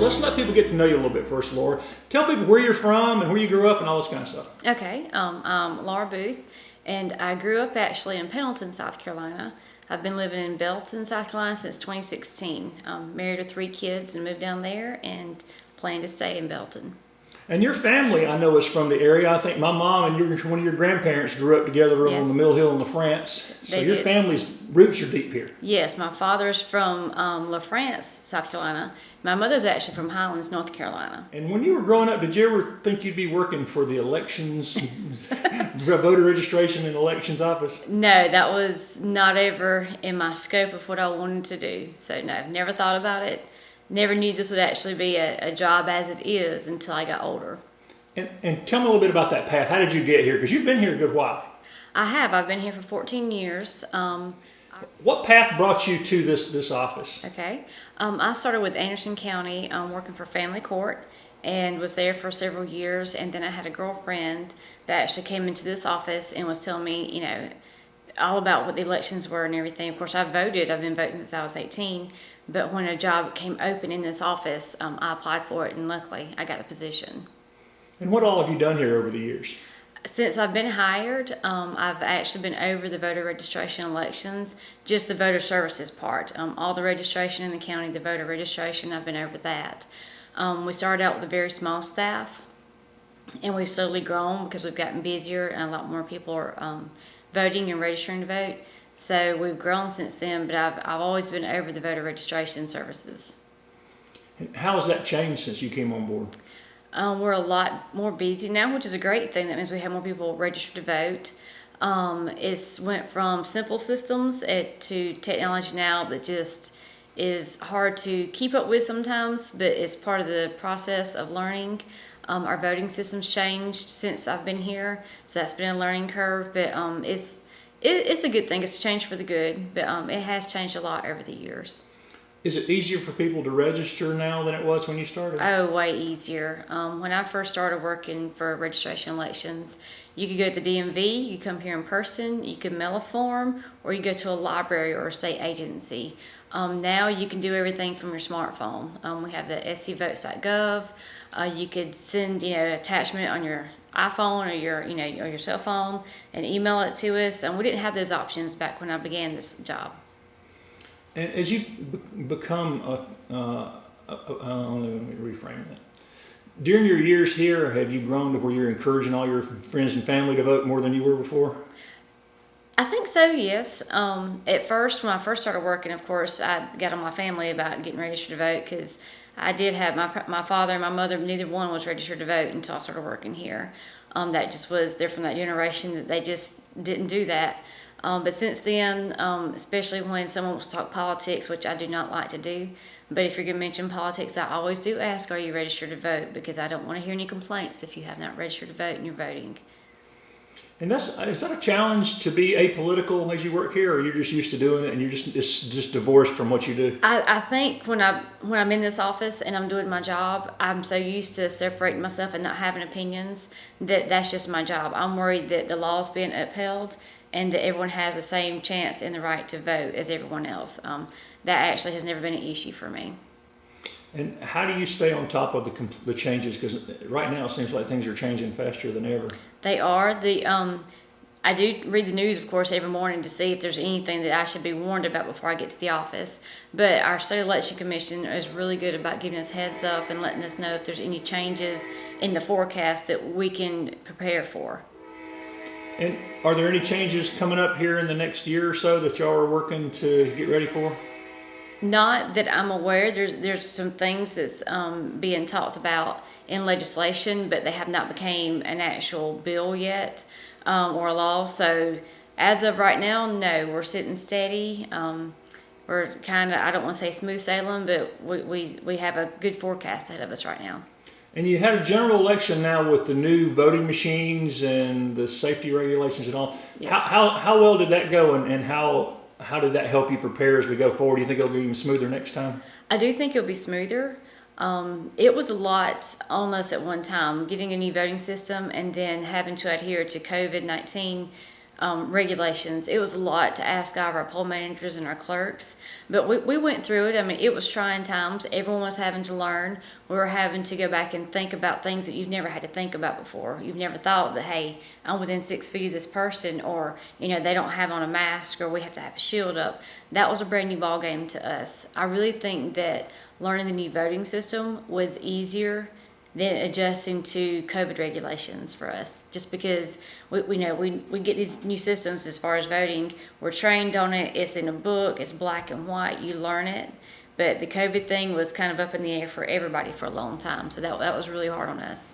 let's let people get to know you a little bit first, Laura. Tell people where you're from and where you grew up and all this kind of stuff. Okay, I'm Laura Booth, and I grew up actually in Pendleton, South Carolina. I've been living in Belton, South Carolina since 2016. I'm married with 3 kids and moved down there and plan to stay in Belton. And your family, I know, is from the area. I think my mom and one of your grandparents grew up together Yes. on the Mill Hill in France. So They your did. family's roots are deep here. Yes, my father's from La France, South Carolina. My mother's actually from Highlands, North Carolina. And when you were growing up, did you ever think you'd be working for the elections, voter registration and elections office? No, that was not ever in my scope of what I wanted to do. So no, never thought about it. Never knew this would actually be a job as it is until I got older. And tell me a little bit about that path. How did you get here? Because you've been here a good while. I have. I've been here for 14 years. What path brought you to this office? Okay. I started with Anderson County working for Family Court and was there for several years. And then I had a girlfriend that actually came into this office and was telling me, all about what the elections were and everything. Of course, I voted. I've been voting since I was 18. But when a job came open in this office, I applied for it, and luckily I got the position. And what all have you done here over the years? Since I've been hired, I've actually been over the voter registration elections, just the voter services part. All the registration in the county, the voter registration, I've been over that. We started out with a very small staff, and we've slowly grown because we've gotten busier and a lot more people are voting and registering to vote. So we've grown since then, but I've always been over the voter registration services. And how has that changed since you came on board? We're a lot more busy now, which is a great thing. That means we have more people registered to vote. It's went from simple systems to technology now that just is hard to keep up with sometimes, but it's part of the process of learning. Our voting system's changed since I've been here, so that's been a learning curve, but it's a good thing. It's a change for the good, but it has changed a lot over the years. Is it easier for people to register now than it was when you started? Oh, way easier. When I first started working for registration elections, you could go to the DMV, you come here in person, you could mail a form, or you go to a library or a state agency. Now you can do everything from your smartphone. We have the scvotes.gov. You could send, attachment on your iPhone or your cell phone and email it to us. And we didn't have those options back when I began this job. And as you become let me reframe that. During your years here, have you grown to where you're encouraging all your friends and family to vote more than you were before? I think so, yes. At first, when I first started working, of course, I got on my family about getting registered to vote because I did have my father and my mother, neither one was registered to vote until I started working here. That just was, they're from that generation that they just didn't do that. But since then, especially when someone wants to talk politics, which I do not like to do, but if you're going to mention politics, I always do ask, are you registered to vote? Because I don't want to hear any complaints if you have not registered to vote and you're voting. And is that a challenge to be apolitical as you work here, or you're just used to doing it and you're just divorced from what you do? I think when I'm in this office and I'm doing my job, I'm so used to separating myself and not having opinions that's just my job. I'm worried that the law's being upheld and that everyone has the same chance and the right to vote as everyone else. That actually has never been an issue for me. And how do you stay on top of the changes? Because right now it seems like things are changing faster than ever. They are. I do read the news, of course, every morning to see if there's anything that I should be warned about before I get to the office. But our State Election Commission is really good about giving us heads up and letting us know if there's any changes in the forecast that we can prepare for. And are there any changes coming up here in the next year or so that y'all are working to get ready for? Not that I'm aware. There's some things that's being talked about in legislation, but they have not became an actual bill yet or a law. So as of right now, no, we're sitting steady. We're kind of, I don't want to say smooth sailing, but we have a good forecast ahead of us right now. And you had a general election now with the new voting machines and the safety regulations and all. Yes. How well did that go, and how did that help you prepare as we go forward? Do you think it'll be even smoother next time? I do think it'll be smoother. It was a lot on us at one time, getting a new voting system and then having to adhere to COVID-19 regulations. It was a lot to ask all of our poll managers and our clerks, but we went through it. I mean, it was trying times. Everyone was having to learn. We were having to go back and think about things that you've never had to think about before. You've never thought that, hey, I'm within 6 feet of this person, or, you know, they don't have on a mask, or we have to have a shield up. That was a brand new ball game to us. I really think that learning the new voting system was easier than adjusting to COVID regulations for us, just because we know we get these new systems as far as voting. We're trained on it. It's in a book. It's black and white. You learn it. But the COVID thing was kind of up in the air for everybody for a long time. So that was really hard on us.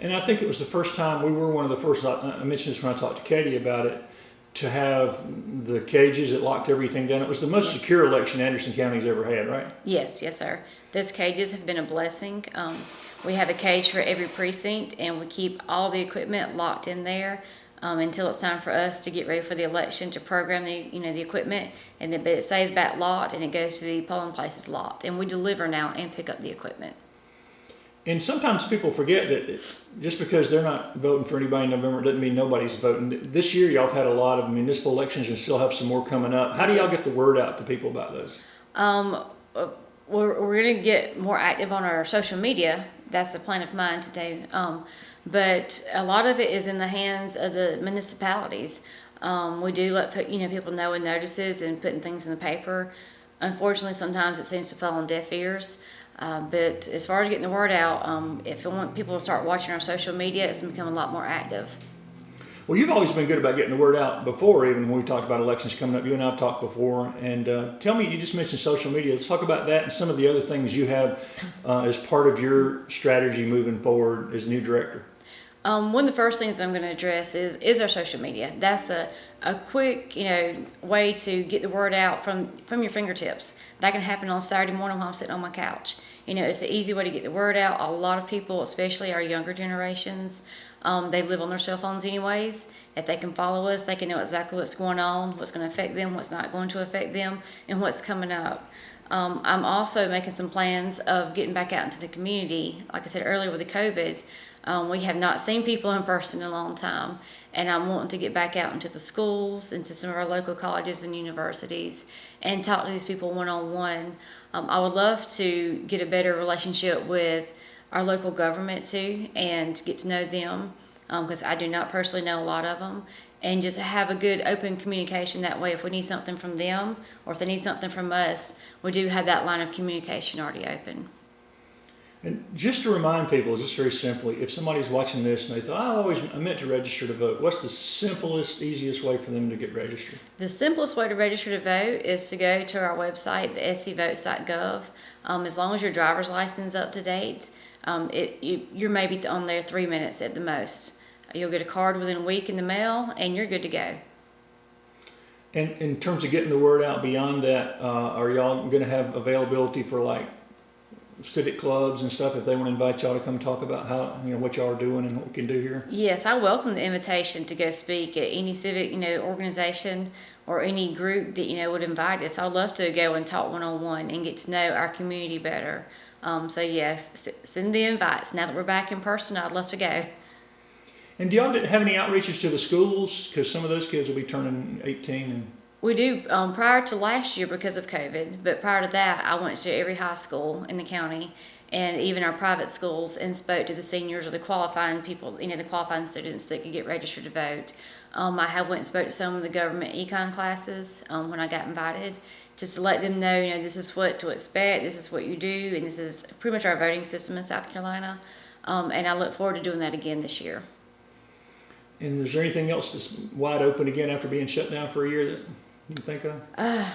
And I think it was the first time, we were one of the first, I mentioned this when I talked to Katie about it, to have the cages that locked everything down. It was the most Yes. secure election Anderson County's ever had, right? Yes, sir. Those cages have been a blessing. We have a cage for every precinct, and we keep all the equipment locked in there until it's time for us to get ready for the election to program the equipment, and then but it stays back locked and it goes to the polling places locked, and we deliver now and pick up the equipment. And sometimes people forget that just because they're not voting for anybody in November doesn't mean nobody's voting. This year, y'all have had a lot of municipal elections and still have some more coming up. How do y'all get the word out to people about those? We're going to get more active on our social media. That's the plan of mine today. But a lot of it is in the hands of the municipalities. We do let people know in notices and putting things in the paper. Unfortunately, sometimes it seems to fall on deaf ears. But as far as getting the word out, if we want people to start watching our social media, it's going to become a lot more active. Well, you've always been good about getting the word out before, even when we talked about elections coming up. You and I have talked before. And tell me, you just mentioned social media. Let's talk about that and some of the other things you have as part of your strategy moving forward as new director. One of the first things I'm going to address is our social media. That's a quick, way to get the word out from your fingertips. That can happen on Saturday morning while I'm sitting on my couch. It's an easy way to get the word out. A lot of people, especially our younger generations, they live on their cell phones anyways. If they can follow us, they can know exactly what's going on, what's going to affect them, what's not going to affect them, and what's coming up. I'm also making some plans of getting back out into the community. Like I said earlier with the COVID, we have not seen people in person in a long time, and I'm wanting to get back out into the schools, into some of our local colleges and universities, and talk to these people one-on-one. I would love to get a better relationship with our local government too, and get to know them, because I do not personally know a lot of them, and just have a good open communication. That way, if we need something from them or if they need something from us, we do have that line of communication already open. And just to remind people, just very simply, if somebody's watching this and they thought, I meant to register to vote, what's the simplest, easiest way for them to get registered? The simplest way to register to vote is to go to our website, the scvotes.gov. As long as your driver's license is up to date, you're maybe on there 3 minutes at the most. You'll get a card within a week in the mail, and you're good to go. And in terms of getting the word out beyond that, are y'all going to have availability for like civic clubs and stuff if they want to invite y'all to come talk about how what y'all are doing and what we can do here? Yes, I welcome the invitation to go speak at any civic organization or any group that would invite us. I'd love to go and talk one-on-one and get to know our community better. So yes, send the invites. Now that we're back in person, I'd love to go. And do y'all have any outreaches to the schools? Because some of those kids will be turning 18 and We do, prior to last year because of COVID, but prior to that, I went to every high school in the county and even our private schools and spoke to the seniors or the qualifying people, the qualifying students that could get registered to vote. I have went and spoke to some of the government econ classes when I got invited, just to let them know, this is what to expect, this is what you do, and this is pretty much our voting system in South Carolina. And I look forward to doing that again this year. And is there anything else that's wide open again after being shut down for a year that you can think of?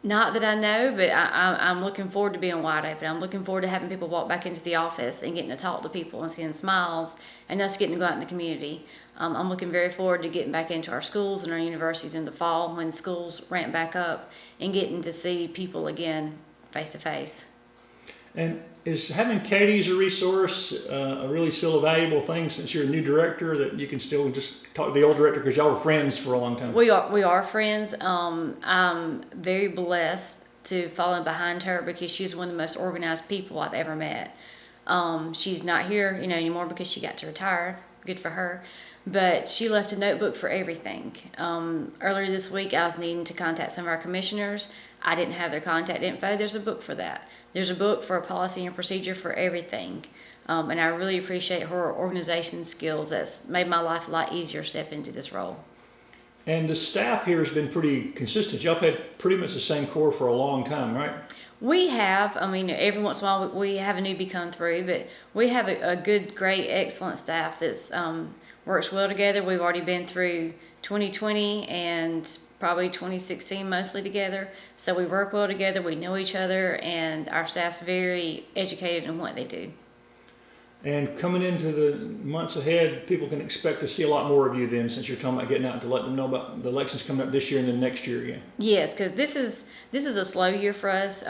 Not that I know, but I'm looking forward to being wide open. I'm looking forward to having people walk back into the office and getting to talk to people and seeing smiles and us getting to go out in the community. I'm looking very forward to getting back into our schools and our universities in the fall when schools ramp back up and getting to see people again face to face. And is having Katie as a resource a really still a valuable thing since you're a new director, that you can still just talk to the old director because y'all were friends for a long time? We are friends. I'm very blessed to fall in behind her because she's one of the most organized people I've ever met. She's not here, anymore because she got to retire good for her. But she left a notebook for everything. Earlier this week, I was needing to contact some of our commissioners. I didn't have their contact info. There's a book for that. There's a book for a policy and procedure for everything. And I really appreciate her organization skills. That's made my life a lot easier to step into this role. And the staff here has been pretty consistent. Y'all have had pretty much the same core for a long time, right? We have, I mean, every once in a while we have a newbie come through, but we have a good, great, excellent staff that's works well together. We've already been through 2020 and probably 2016 mostly together. So we work well together, we know each other, and our staff's very educated in what they do. And coming into the months ahead, people can expect to see a lot more of you then, since you're talking about getting out to let them know about the elections coming up this year and then next year again. Yes, because this is a slow year for us.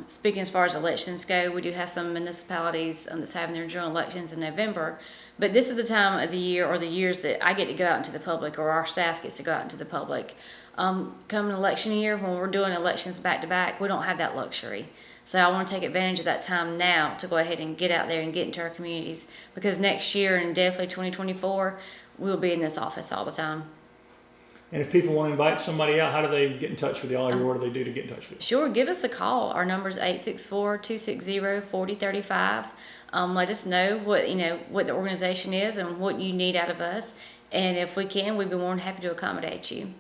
Speaking as far as elections go, we do have some municipalities that's having their general elections in November, but this is the time of the year or the years that I get to go out into the public, or our staff gets to go out into the public. Coming election year, when we're doing elections back to back, we don't have that luxury. So I want to take advantage of that time now to go ahead and get out there and get into our communities, because next year and definitely 2024, we'll be in this office all the time. And if people want to invite somebody out, how do they get in touch with y'all, or what do they do to get in touch with you? Sure, give us a call. Our number is 864-260-4035. Let us know what the organization is and what you need out of us. And if we can, we'd be more than happy to accommodate you.